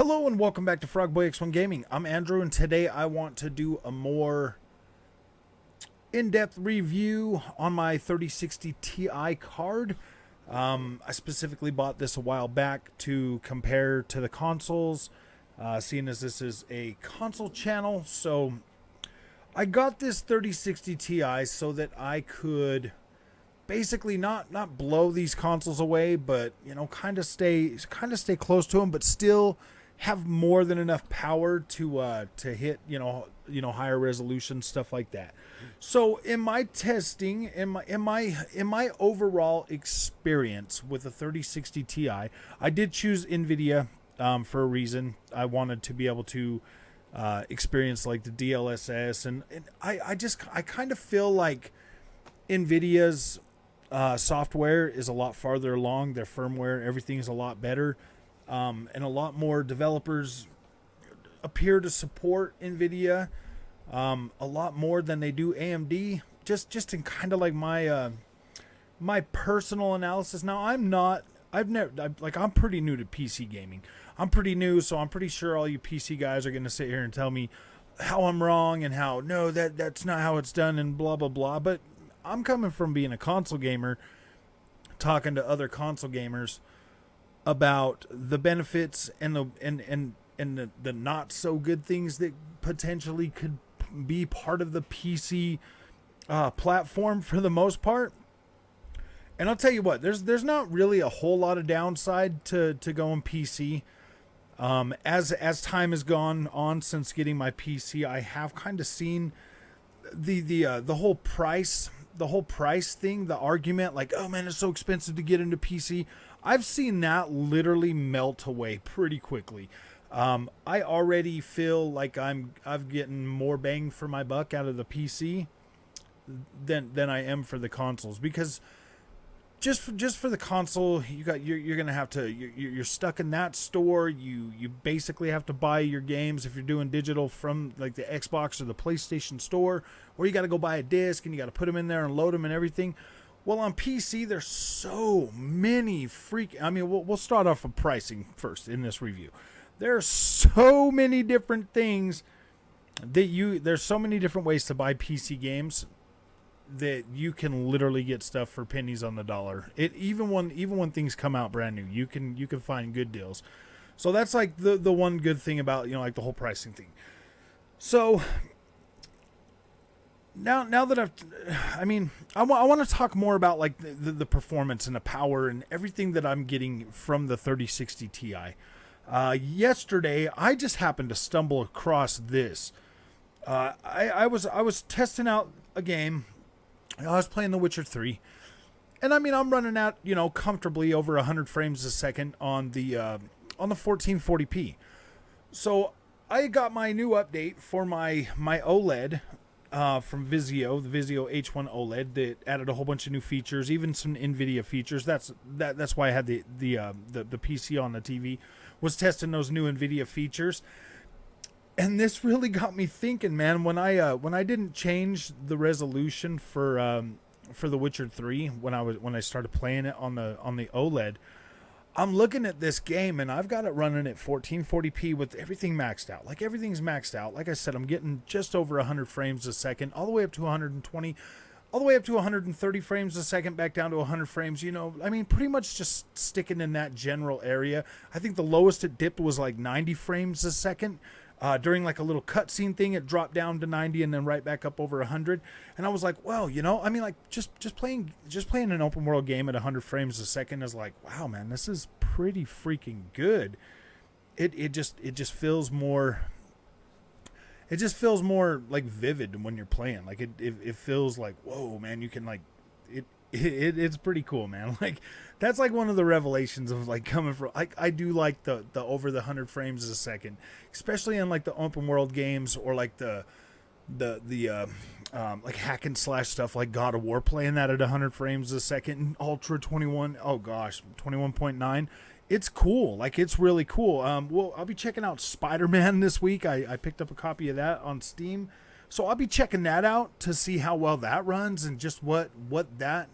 Hello and welcome back to Frogboy X1 Gaming. I'm Andrew, and today I want to do a more in-depth review on my 3060 Ti card. I specifically bought this a while back to compare to the consoles, seeing as this is a console channel. So I got this 3060 Ti so that I could basically not blow these consoles away, but kind of stay close to them, but still have more than enough power to hit higher resolution, stuff like that. So in my testing, in my overall experience with the 3060 Ti, I did choose Nvidia for a reason. I wanted to be able to experience like the DLSS, and I kind of feel like Nvidia's software is a lot farther along. Their firmware, everything is a lot better, and a lot more developers appear to support Nvidia a lot more than they do AMD. Just in kind of like my personal analysis. Now I'm pretty new to PC gaming. I'm pretty new, so I'm pretty sure all you PC guys are going to sit here and tell me how I'm wrong and how no, that's not how it's done and blah blah blah. But I'm coming from being a console gamer, talking to other console gamers about the benefits and the not so good things that potentially could be part of the PC platform for the most part. And I'll tell you what, there's not really a whole lot of downside to going PC. As time has gone on since getting my PC, I have kind of seen the whole price thing, the argument like, oh man, it's so expensive to get into PC. I've seen that literally melt away pretty quickly. I already feel like I'm getting more bang for my buck out of the PC than I am for the consoles, because just for the console, you're gonna have to you're stuck in that store. You basically have to buy your games if you're doing digital from like the Xbox or the PlayStation store, or you got to go buy a disc and you got to put them in there and load them and everything. Well, on PC there's so many we'll start off with pricing first in this review. There's so many different things there's so many different ways to buy PC games that you can literally get stuff for pennies on the dollar. Even when things come out brand new, you can find good deals. So that's like the one good thing about like the whole pricing thing. So now that I want to talk more about like the performance and the power and everything that I'm getting from the 3060 Ti. Yesterday I just happened to stumble across this. I was testing out a game. I was playing The Witcher 3, and I'm running at comfortably over 100 frames a second on the 1440p. So I got my new update for my OLED from Vizio, the Vizio H1 OLED, that added a whole bunch of new features, even some Nvidia features. That's why I had the PC on the TV, was testing those new Nvidia features. And this really got me thinking, man. When I didn't change the resolution for The Witcher 3 when I started playing it on the OLED, I'm looking at this game and I've got it running at 1440p with everything maxed out. Like everything's maxed out. Like I said, I'm getting just over 100 frames a second, all the way up to 120, all the way up to 130 frames a second, back down to 100 frames. Pretty much just sticking in that general area. I think the lowest it dipped was like 90 frames a second. During like a little cutscene thing, it dropped down to 90 and then right back up over 100. And I was like, well, just playing an open world game at 100 frames a second is like, wow, man, this is pretty freaking good. It just feels more. It just feels more like vivid when you're playing. Like it feels like, whoa, man, you can like it. It's pretty cool, man. Like that's like one of the revelations of like coming from. I do like the over the 100 frames a second, especially in like the open world games or like the like hack and slash stuff like God of War, playing that at 100 frames a second. Ultra 21.9. It's cool. Like it's really cool. I'll be checking out Spider-Man this week. I picked up a copy of that on Steam, so I'll be checking that out to see how well that runs and just what that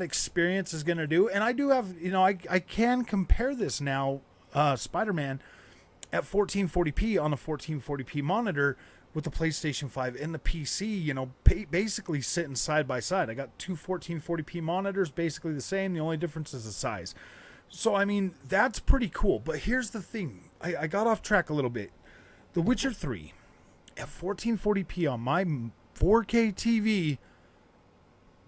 experience is going to do. And I do have, I can compare this now, Spider-Man at 1440p on a 1440p monitor with the PlayStation 5 and the PC, you know, basically sitting side by side. I got two 1440p monitors, basically the same. The only difference is the size. So, I mean, that's pretty cool. But here's the thing. I got off track a little bit. The Witcher 3 at 1440p on my 4K TV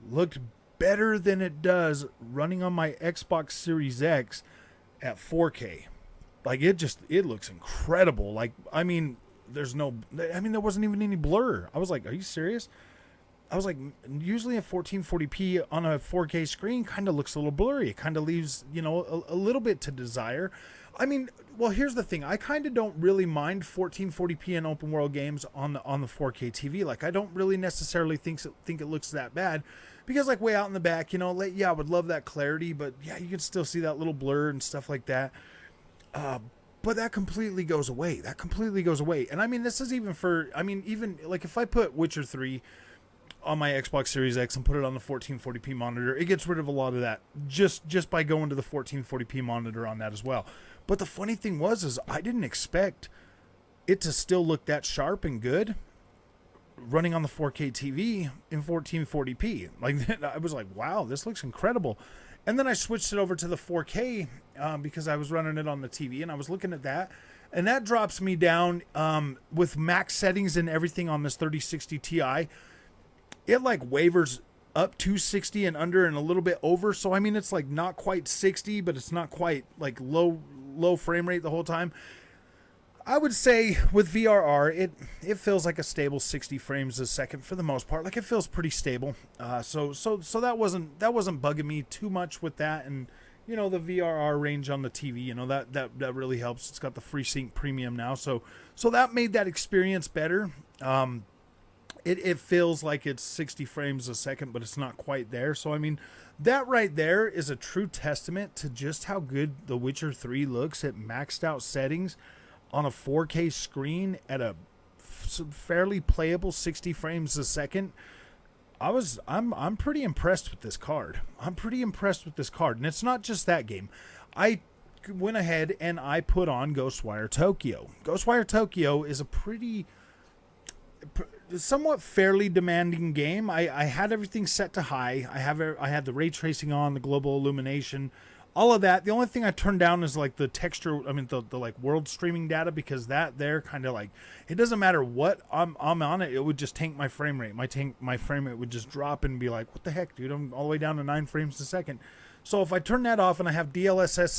looked better than it does running on my Xbox Series X at 4K. Like, it looks incredible. Like, I mean, there wasn't even any blur. I was like, are you serious? I was like, usually a 1440p on a 4K screen kind of looks a little blurry. It kind of leaves, you know, a little bit to desire. I mean, well, here's the thing. I kind of don't really mind 1440p in open world games on the 4K TV. Like, I don't really necessarily think it looks that bad, because like way out in the back, you know, like, yeah, I would love that clarity, but yeah, you can still see that little blur and stuff like that. But that completely goes away. And I mean, this is even for, I mean, even like if I put Witcher 3 on my Xbox Series X and put it on the 1440p monitor, it gets rid of a lot of that just by going to the 1440p monitor on that as well. But the funny thing is I didn't expect it to still look that sharp and good running on the 4K TV in 1440p. Like, I was like, wow, this looks incredible. And then I switched it over to the 4K because I was running it on the TV, and I was looking at that, and that drops me down with max settings and everything on this 3060 Ti. It like wavers up to 60 and under and a little bit over. So I mean, it's like not quite 60, but it's not quite like low frame rate the whole time. I would say with VRR, it feels like a stable 60 frames a second for the most part. Like, it feels pretty stable. So that wasn't bugging me too much with that. And you know, the VRR range on the TV, you know, that really helps. It's got the FreeSync Premium now, so that made that experience better. It feels like it's 60 frames a second, but it's not quite there. So I mean, that right there is a true testament to just how good The Witcher 3 looks at maxed out settings on a 4K screen at a fairly playable 60 frames a second. I'm pretty impressed with this card. And it's not just that game. I went ahead and I put on Ghostwire Tokyo. Ghostwire Tokyo is a somewhat fairly demanding game. I had everything set to high. I had the ray tracing on, the global illumination, all of that. The only thing I turned down is like the texture, I mean the like world streaming data, because that there kind of like, it doesn't matter what I'm on it would just tank my frame rate. My frame rate would just drop and be like, what the heck, dude? I'm all the way down to 9 frames a second. So if I turn that off and I have DLSS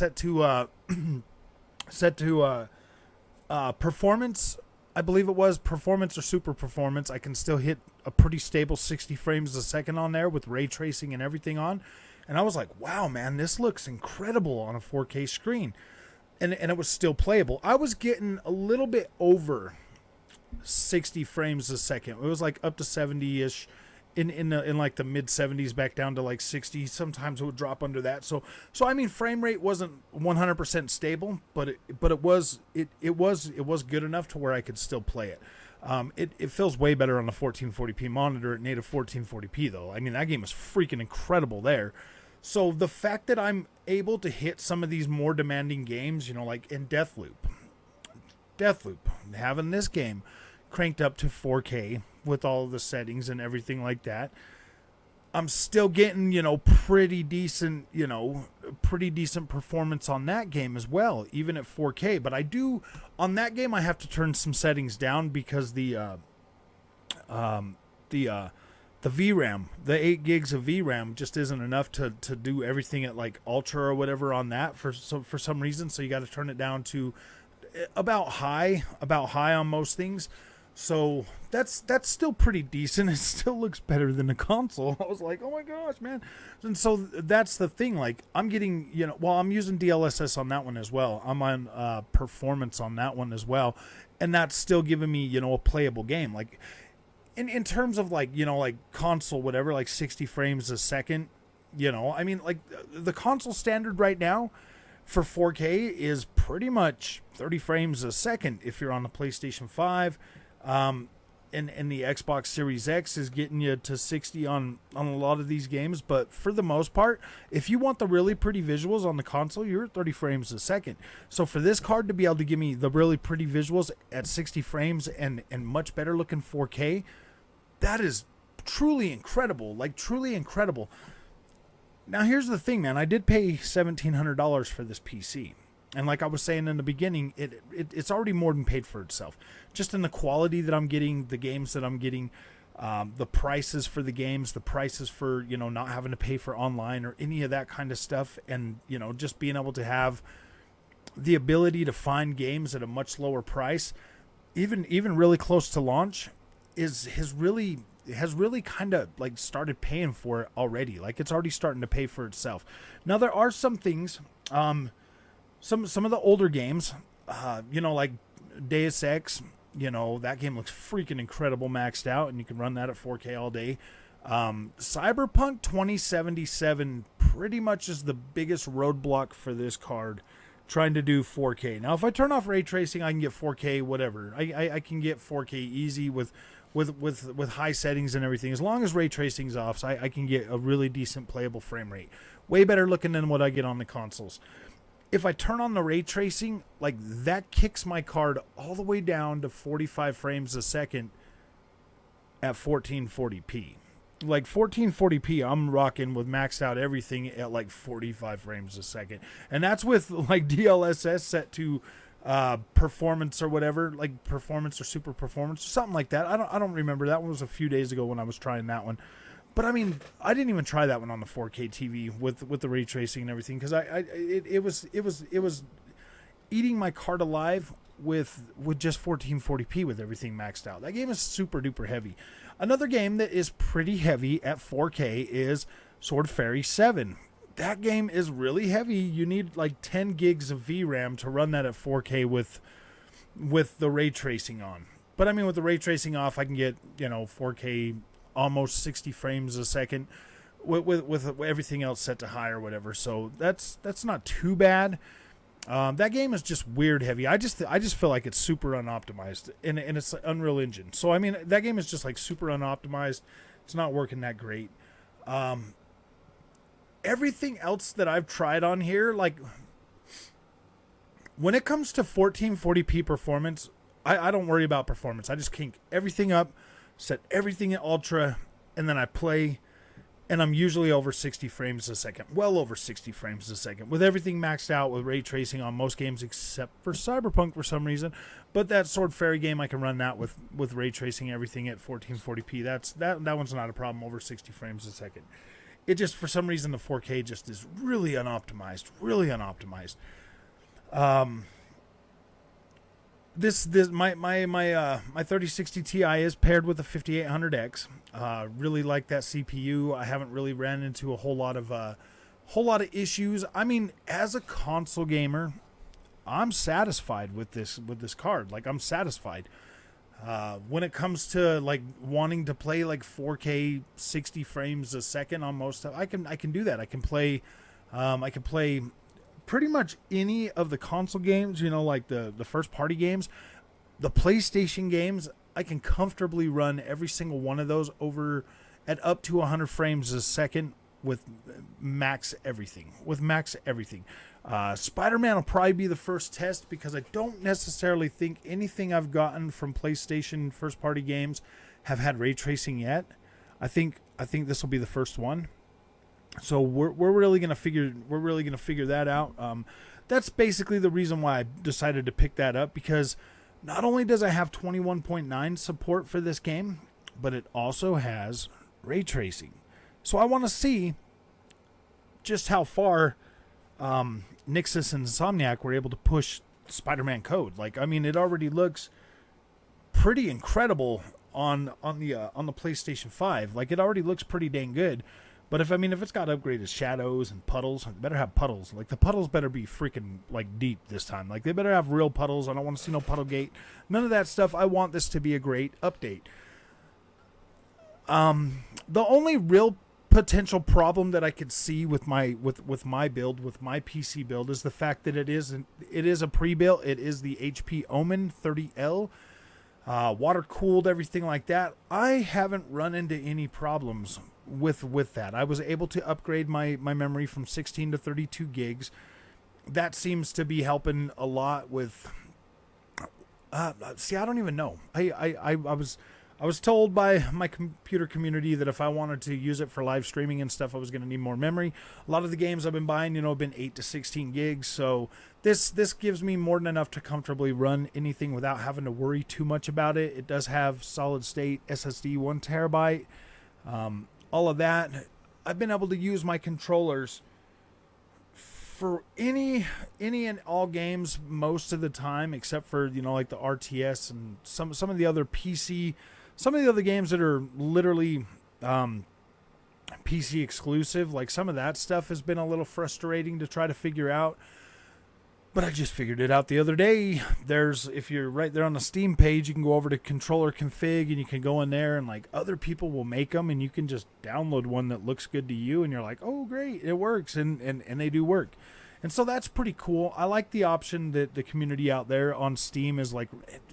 set to performance, I believe it was performance or super performance, I can still hit a pretty stable 60 frames a second on there with ray tracing and everything on. And I was like, wow, man, this looks incredible on a 4K screen. And it was still playable. I was getting a little bit over 60 frames a second. It was like up to 70-ish in like the mid 70s back down to like 60. Sometimes it would drop under that. So I mean, frame rate wasn't 100% stable, but it was good enough to where I could still play it. It feels way better on the 1440p monitor at native 1440p though. I mean, that game is freaking incredible there. So the fact that I'm able to hit some of these more demanding games, you know, like in Deathloop, having this game cranked up to 4K with all of the settings and everything like that, I'm still getting, you know, pretty decent performance on that game as well, even at 4K. But on that game, I have to turn some settings down because the VRAM, the 8 gigs of VRAM just isn't enough to do everything at like ultra or whatever on that for some reason. So you got to turn it down to about high on most things. So that's still pretty decent. It still looks better than the console. I was like, oh my gosh, man. And so that's the thing. Like, I'm getting, you know, well, I'm using DLSS on that one as well. I'm on performance on that one as well. And that's still giving me, you know, a playable game. Like, in terms of like, you know, like console, whatever, like 60 frames a second, you know, I mean, like the console standard right now for 4K is pretty much 30 frames a second if you're on the PlayStation 5. and the Xbox Series X is getting you to 60 on a lot of these games. But for the most part, if you want the really pretty visuals on the console, you're at 30 frames a second. So for this card to be able to give me the really pretty visuals at 60 frames and much better looking 4K, that is truly incredible. Like, truly incredible. Now, here's the thing, man. I did pay $1,700 for this PC. And like I was saying in the beginning, it's already more than paid for itself. Just in the quality that I'm getting, the games that I'm getting, the prices for the games, the prices for, not having to pay for online or any of that kind of stuff. And, just being able to have the ability to find games at a much lower price, even really close to launch, has really kind of like started paying for it already. Like, it's already starting to pay for itself. Now, there are some things, some of the older games, like Deus Ex, that game looks freaking incredible maxed out, and you can run that at 4K all day. Cyberpunk 2077 pretty much is the biggest roadblock for this card trying to do 4K. Now, if I turn off ray tracing, I can get 4K whatever. I can get 4K easy with high settings and everything. As long as ray tracing's off, so I can get a really decent playable frame rate. Way better looking than what I get on the consoles. If I turn on the ray tracing, like, that kicks my card all the way down to 45 frames a second at 1440p. Like, 1440p, I'm rocking with maxed out everything at like 45 frames a second. And that's with like DLSS set to performance or whatever, like performance or super performance or something like that. I don't remember. That one was a few days ago when I was trying that one. But I mean, I didn't even try that one on the 4K TV with the ray tracing and everything, because it was eating my card alive with just 1440p with everything maxed out. That game is super duper heavy. Another game that is pretty heavy at 4K is Sword Fairy 7. That game is really heavy. You need like 10 gigs of VRAM to run that at 4K with the ray tracing on. But I mean, with the ray tracing off, I can get 4K almost 60 frames a second with everything else set to high or whatever. So that's not too bad. That game is just weird heavy. I just feel like it's super unoptimized, and it's Unreal Engine. So I mean, that game is just like super unoptimized. It's not working that great. Everything else that I've tried on here, like when it comes to 1440p performance, I don't worry about performance. I just kink everything up, set everything at ultra, and then I play, and I'm usually over 60 frames a second. Well over 60 frames a second. With everything maxed out with ray tracing on most games except for Cyberpunk for some reason. But that Sword Fairy game, I can run that with ray tracing everything at 1440p. That one's not a problem, over 60 frames a second. It just, for some reason, the 4K just is really unoptimized. Really unoptimized. My 3060 Ti is paired with a 5800X. Really like that CPU. I haven't really ran into a whole lot of issues. I mean, as a console gamer, I'm satisfied with this card. Like, I'm satisfied. When it comes to like wanting to play like 4K 60 frames a second on most stuff, I can do that. I can play pretty much any of the console games, like the first party games, the PlayStation games. I can comfortably run every single one of those over at up to 100 frames a second with max everything. Spider-Man will probably be the first test, because I don't necessarily think anything I've gotten from PlayStation first-party games have had ray tracing yet. I think this will be the first one. So we're really gonna figure that out. That's basically the reason why I decided to pick that up, because not only does it have 21.9 support for this game, but it also has ray tracing. So I want to see just how far Nixxes and Insomniac were able to push Spider-Man code. Like, I mean, it already looks pretty incredible on the PlayStation 5. Like, it already looks pretty dang good. But if it's got upgraded shadows and puddles, it better have puddles. Like, the puddles better be freaking like deep this time. Like, they better have real puddles. I don't want to see no puddle gate. None of that stuff. I want this to be a great update. The only real potential problem that I could see with my build, with my PC build, is the fact that it is a pre-built. It is the HP OMEN 30L. water cooled, everything like that. I haven't run into any problems with that. I was able to upgrade my memory from 16 to 32 gigs. That seems to be helping a lot with. See, I don't even know. I was told by my computer community that if I wanted to use it for live streaming and stuff, I was going to need more memory. A lot of the games I've been buying, have been 8 to 16 gigs. So this gives me more than enough to comfortably run anything without having to worry too much about it. It does have solid state SSD, 1 terabyte, all of that. I've been able to use my controllers for any and all games most of the time, except for like the RTS and some of the other PC. Some of the other games that are literally PC exclusive, like some of that stuff has been a little frustrating to try to figure out. But I just figured it out the other day. If you're right there on the Steam page, you can go over to controller config and you can go in there and like other people will make them and you can just download one that looks good to you and you're like, oh great, it works, and they do work. And so that's pretty cool. I like the option that the community out there on Steam is like,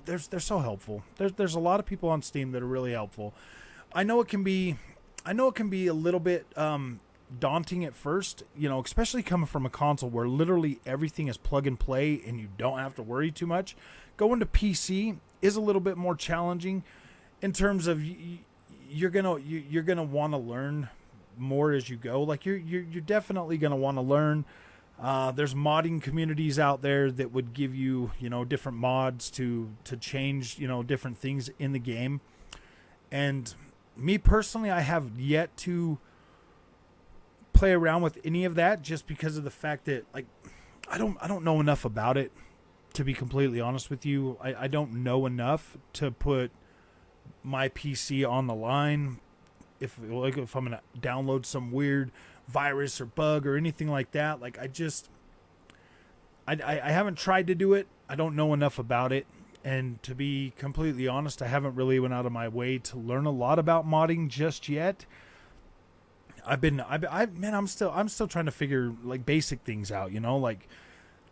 they're so helpful. There's a lot of people on Steam that are really helpful. I know it can be a little bit daunting at first, especially coming from a console where literally everything is plug and play and you don't have to worry too much. Going to PC is a little bit more challenging in terms of you're gonna want to learn more as you go. Like you're definitely gonna want to learn. There's modding communities out there that would give you, different mods to change, different things in the game. And me personally, I have yet to play around with any of that just because of the fact that like I don't know enough about it, to be completely honest with you. I don't know enough to put my PC on the line if I'm gonna download some weird virus or bug or anything like that. Like I haven't tried to do it. I don't know enough about it, and to be completely honest, I haven't really went out of my way to learn a lot about modding just yet. I'm still trying to figure like basic things out, like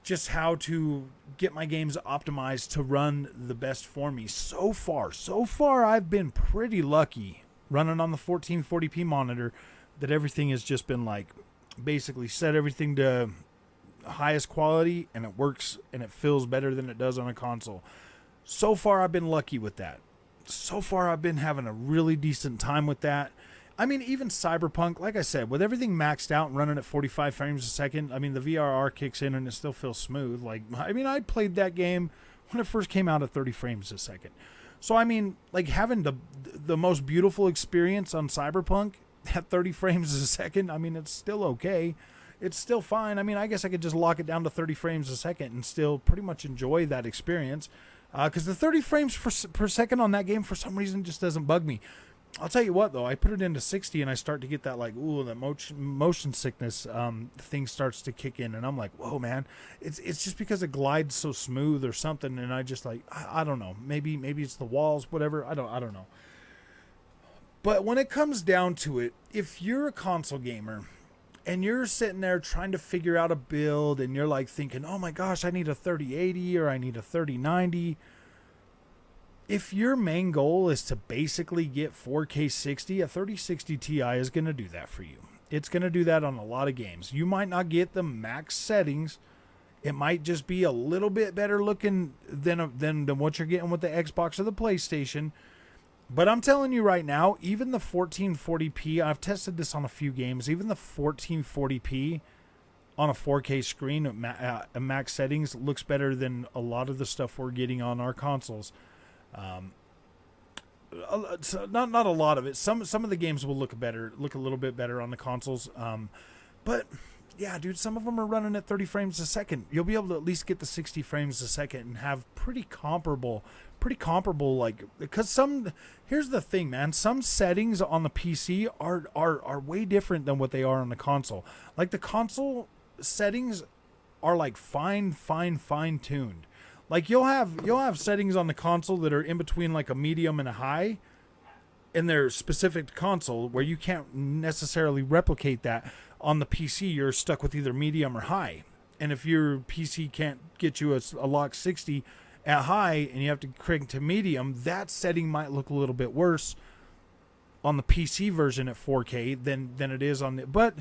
just how to get my games optimized to run the best for me. So far I've been pretty lucky running on the 1440p monitor that everything has just been like basically set everything to highest quality and it works and it feels better than it does on a console. So far I've been lucky with that. So far I've been having a really decent time with that. I mean, even Cyberpunk, like I said, with everything maxed out and running at 45 frames a second, I mean, the VRR kicks in and it still feels smooth. Like, I mean, I played that game when it first came out at 30 frames a second. So, I mean, like having the most beautiful experience on Cyberpunk at 30 frames a second, I mean, it's still okay. It's still fine. I mean, I guess I could just lock it down to 30 frames a second and still pretty much enjoy that experience. Because the 30 frames per second on that game, for some reason, just doesn't bug me. I'll tell you what, though, I put it into 60 and I start to get that, like, ooh, that motion sickness thing starts to kick in. And I'm like, whoa, man, it's just because it glides so smooth or something. And I just, like, I don't know. Maybe it's the walls, whatever. I don't know. But when it comes down to it, if you're a console gamer and you're sitting there trying to figure out a build and you're, like, thinking, oh, my gosh, I need a 3080 or I need a 3090. If your main goal is to basically get 4K 60, a 3060 Ti is going to do that for you. It's going to do that on a lot of games. You might not get the max settings. It might just be a little bit better looking than what you're getting with the Xbox or the PlayStation. But I'm telling you right now, even the 1440p, I've tested this on a few games, even the 1440p on a 4K screen at max settings looks better than a lot of the stuff we're getting on our consoles. Not a lot of it. Some of the games will look a little bit better on the consoles. But yeah, dude, some of them are running at 30 frames a second. You'll be able to at least get the 60 frames a second and have pretty comparable, like, because here's the thing, man, some settings on the PC are way different than what they are on the console. Like the console settings are like fine tuned. Like you'll have settings on the console that are in between like a medium and a high, and they're specific to console where you can't necessarily replicate that. On the PC, you're stuck with either medium or high. And if your PC can't get you a lock 60 At high and you have to crank to medium, that setting might look a little bit worse on the PC version at 4K than it is on the, but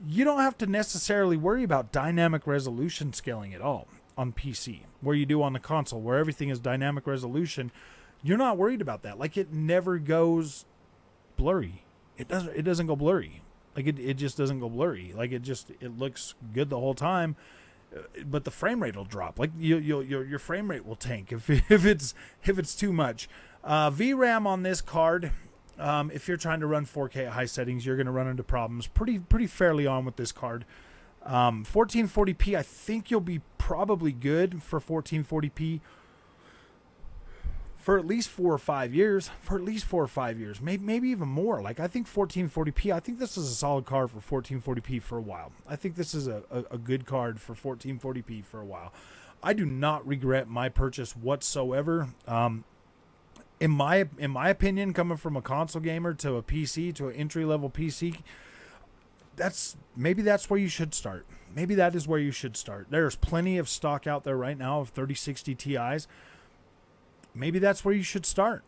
you don't have to necessarily worry about dynamic resolution scaling at all on PC, where you do on the console, where everything is dynamic resolution. You're not worried about that. Like, it never goes blurry. It doesn't go blurry. Like, it just doesn't go blurry. Like, it looks good the whole time, but the frame rate will drop. Like, your frame rate will tank if it's too much. VRAM on this card, if you're trying to run 4K at high settings, you're going to run into problems pretty fairly on with this card. 1440p, I think you'll be probably good for 1440p for at least 4 or 5 years. Maybe even more. Like, I think 1440p, I think this is a solid card for 1440p for a while. I think this is a good card for 1440p for a while. I do not regret my purchase whatsoever. In my opinion, coming from a console gamer to a PC, to an entry-level PC, that's where you should start. Maybe that is where you should start. There's plenty of stock out there right now of 3060 Ti's. Maybe that's where you should start.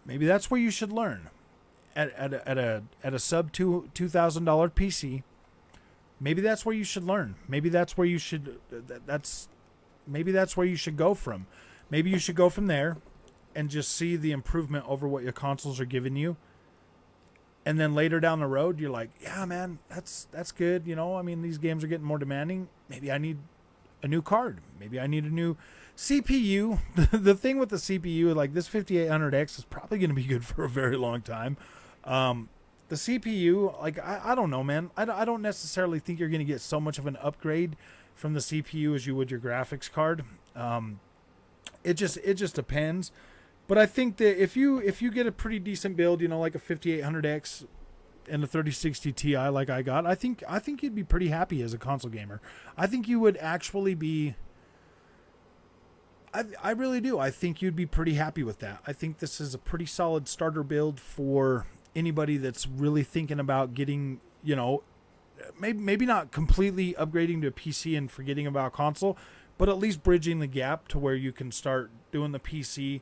Maybe that's where you should learn. At a sub $2,000 PC, maybe that's where you should learn. Maybe that's where you should go from. Maybe you should go from there and just see the improvement over what your consoles are giving you. And then later down the road, you're like, yeah, man, that's good. You know, I mean, these games are getting more demanding. Maybe I need a new card. Maybe I need a new CPU. The thing with the CPU, like, this 5800X is probably going to be good for a very long time. The CPU, like, I don't know, man. I don't necessarily think you're going to get so much of an upgrade from the CPU as you would your graphics card. It just depends. But I think that if you get a pretty decent build, you know, like a 5800X and a 3060 Ti like I got, I think you'd be pretty happy as a console gamer. I think you would actually be. I really do. I think you'd be pretty happy with that. I think this is a pretty solid starter build for anybody that's really thinking about getting, you know, maybe not completely upgrading to a PC and forgetting about console, but at least bridging the gap to where you can start doing the PC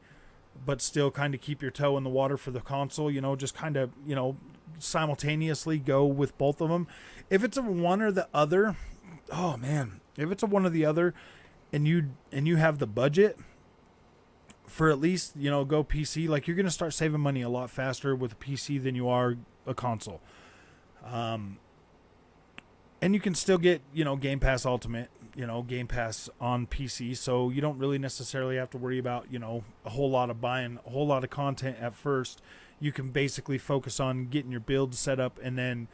but still kind of keep your toe in the water for the console, you know, just kind of, you know, simultaneously go with both of them. If it's a one or the other, oh man, if it's a one or the other and you have the budget for at least, you know, go PC, like, you're going to start saving money a lot faster with a PC than you are a console. And you can still get, you know, Game Pass Ultimate, you know, Game Pass on PC, so you don't really necessarily have to worry about, you know, a whole lot of buying a whole lot of content at first. You can basically focus on getting your build set up, and then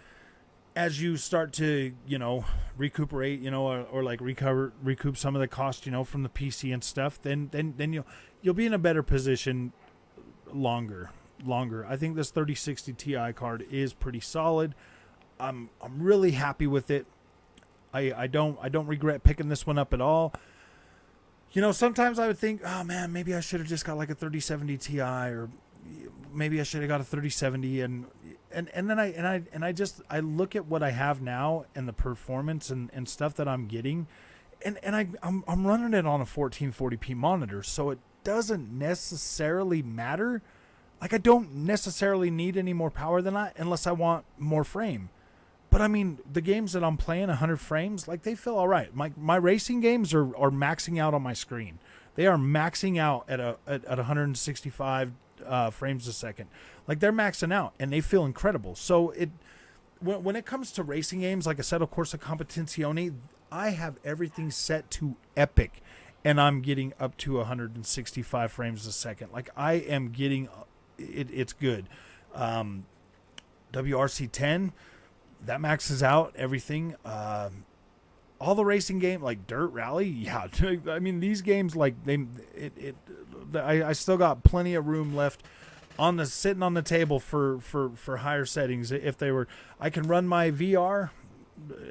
as you start to, you know, recuperate, you know, or like recoup some of the cost, you know, from the PC and stuff, then you'll be in a better position longer. I think this 3060 Ti card is pretty solid. I'm really happy with it. I don't regret picking this one up at all. You know, sometimes I would think, oh man, maybe I should have just got like a 3070 Ti, or maybe I should have got a 3070, and then I look at what I have now and the performance and stuff that I'm getting, and I'm running it on a 1440p monitor, so it doesn't necessarily matter. Like, I don't necessarily need any more power than that unless I want more frame. But I mean, the games that I'm playing 100 frames, like, they feel all right. My racing games are maxing out on my screen. They are maxing out at 165 frames a second. Like, they're maxing out and they feel incredible. So when it comes to racing games like Assetto Corsa Competizione, I have everything set to epic, and I'm getting up to 165 frames a second. Like, I am getting it. It's good. WRC10. That maxes out everything. All the racing game, like Dirt Rally, yeah. I mean, these games, like, I still got plenty of room left sitting on the table for higher settings. If they were, I can run my VR,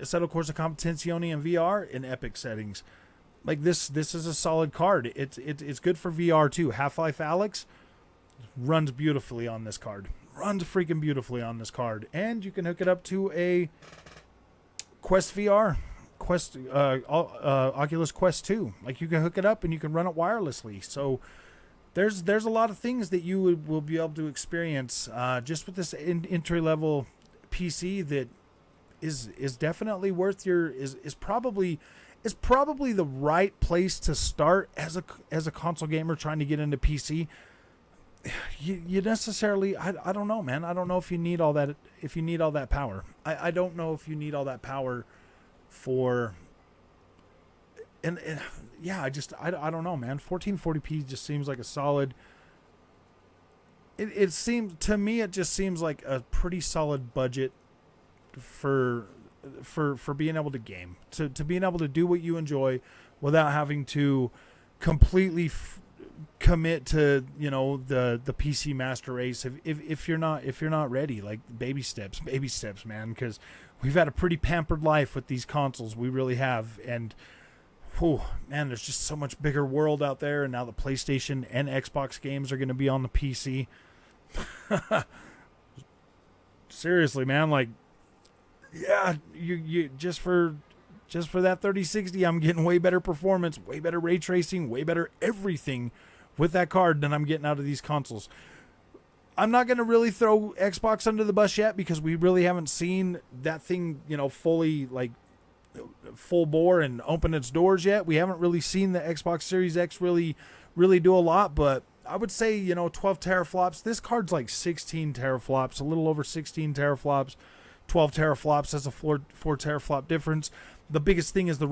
Assetto Corsa Competizione in VR in epic settings. Like, this is a solid card. It's good for VR too. Half-Life Alyx runs beautifully on this card. Runs freaking beautifully on this card. And you can hook it up to a Quest Oculus Quest 2. Like, you can hook it up and you can run it wirelessly. So there's a lot of things that you will be able to experience just with this entry level PC that is definitely worth your is probably the right place to start as a console gamer trying to get into PC. You necessarily, I don't know, man. I don't know if you need all that power. I don't know if you need all that power for and yeah, I don't know, man. 1440p just seems like a solid. It seems to me, it just seems like a pretty solid budget for being able to game, to being able to do what you enjoy without having to completely commit to, you know, the PC master race if you're not ready. Like, baby steps, man, because we've had a pretty pampered life with these consoles. We really have. And man, there's just so much bigger world out there, and now the PlayStation and Xbox games are going to be on the PC. Seriously, man, like, yeah, you just for that 3060, I'm getting way better performance, way better ray tracing, way better everything with that card than I'm getting out of these consoles. I'm not going to really throw Xbox under the bus yet, because we really haven't seen that thing, you know, fully, like, full bore and open its doors yet. We haven't really seen the Xbox Series X really do a lot, but I would say, you know, 12 teraflops. This card's like 16 teraflops, a little over 16 teraflops. 12 teraflops has a 4 teraflop difference. The biggest thing is the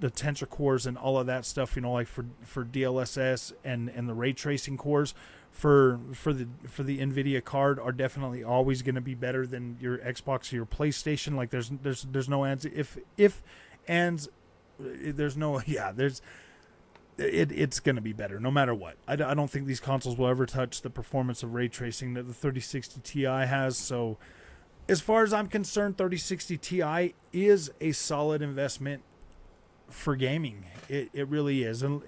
tensor cores and all of that stuff, you know, like for DLSS and the ray tracing cores for the Nvidia card are definitely always going to be better than your Xbox or your PlayStation. Like, there's no answer it's going to be better no matter what. I don't think these consoles will ever touch the performance of ray tracing that the 3060 Ti has. So as far as I'm concerned, 3060 Ti is a solid investment for gaming. It really is. And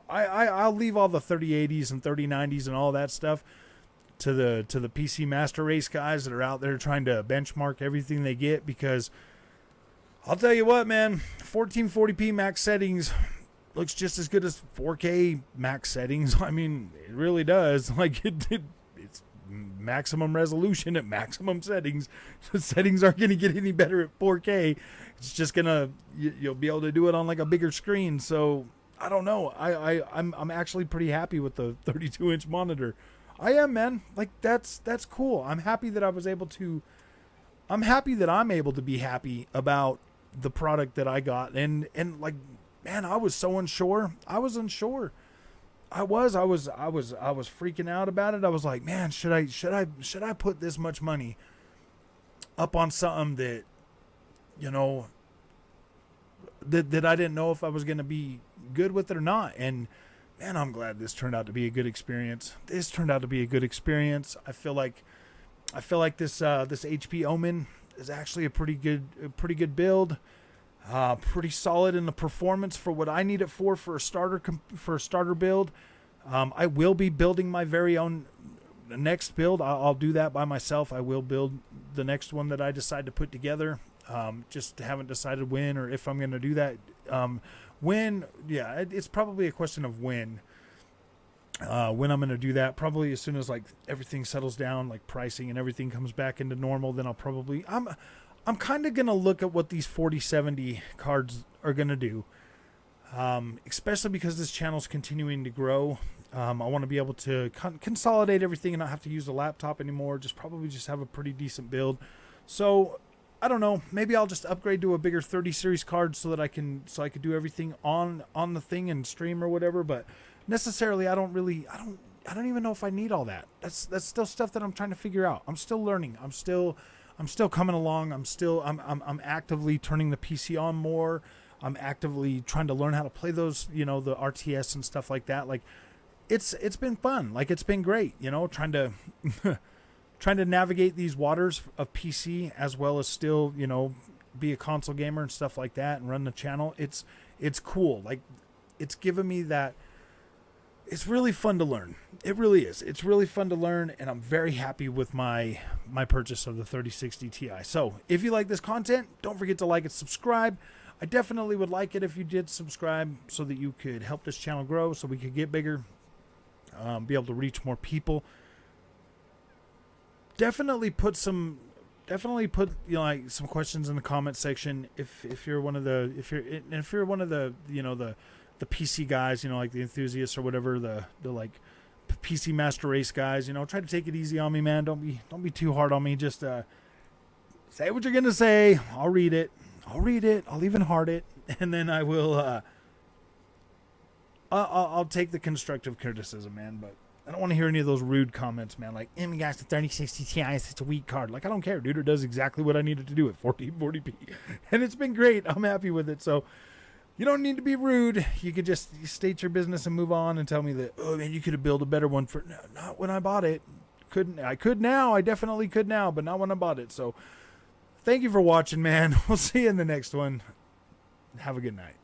I'll leave all the 3080s and 3090s and all that stuff to the PC master race guys that are out there trying to benchmark everything they get, because I'll tell you what, man, 1440p max settings looks just as good as 4K max settings. I mean, it really does. Like, it's maximum resolution at maximum settings. The settings aren't going to get any better at 4K. It's just gonna, you'll be able to do it on like a bigger screen. So I don't know. I'm actually pretty happy with the 32-inch monitor. I am, man. Like, that's cool. I'm happy that I'm able to be happy about the product that I got. And like, man, I was so unsure. I was unsure. I was freaking out about it. I was like, man, should I put this much money up on something that, you know, that I didn't know if I was going to be good with it or not. And man, I'm glad this turned out to be a good experience. I feel like this HP OMEN is actually a pretty good build. Pretty solid in the performance for what I need it for a starter build. I will be building my very own next build. I'll do that by myself. I will build the next one that I decide to put together. Just haven't decided when or if I'm going to do that. It's probably a question of when I'm going to do that. Probably as soon as like everything settles down, like pricing and everything comes back into normal, then I'm kind of going to look at what these 4070 cards are going to do, especially because this channel's continuing to grow. I want to be able to consolidate everything and not have to use a laptop anymore. Just have a pretty decent build. So I don't know. Maybe I'll just upgrade to a bigger 30 series card so that I can do everything on the thing and stream or whatever. But necessarily, I don't even know if I need all that. That's still stuff that I'm trying to figure out. I'm still learning. I'm still coming along. I'm actively turning the PC on more. I'm actively trying to learn how to play those, you know, the RTS and stuff like that. Like, it's been fun. Like, it's been great, you know, trying to navigate these waters of PC as well as still, you know, be a console gamer and stuff like that and run the channel. It's cool. Like, it's given me that. it's really fun to learn. It really is. It's really fun to learn, and I'm very happy with my purchase of the 3060 Ti. So if you like this content, don't forget to like and subscribe. I definitely would like it if you did subscribe so that you could help this channel grow, so we could get bigger, be able to reach more people. Definitely put like some questions in the comment section if you're one of the the PC guys, like the enthusiasts or whatever, the like PC Master Race guys. Try to take it easy on me, man. Don't be too hard on me. Just say what you're gonna say. I'll read it. I'll even heart it, and then I will. I'll take the constructive criticism, man. But I don't want to hear any of those rude comments, man. Like, guys, the 3060 Ti is such a weak card. Like, I don't care, dude. It does exactly what I needed to do at 1440p, and it's been great. I'm happy with it. So you don't need to be rude. You could just state your business and move on and tell me that, oh man, you could have built a better one for. No, not when I bought it. I could now. I definitely could now, but not when I bought it. So thank you for watching, man. We'll see you in the next one. Have a good night.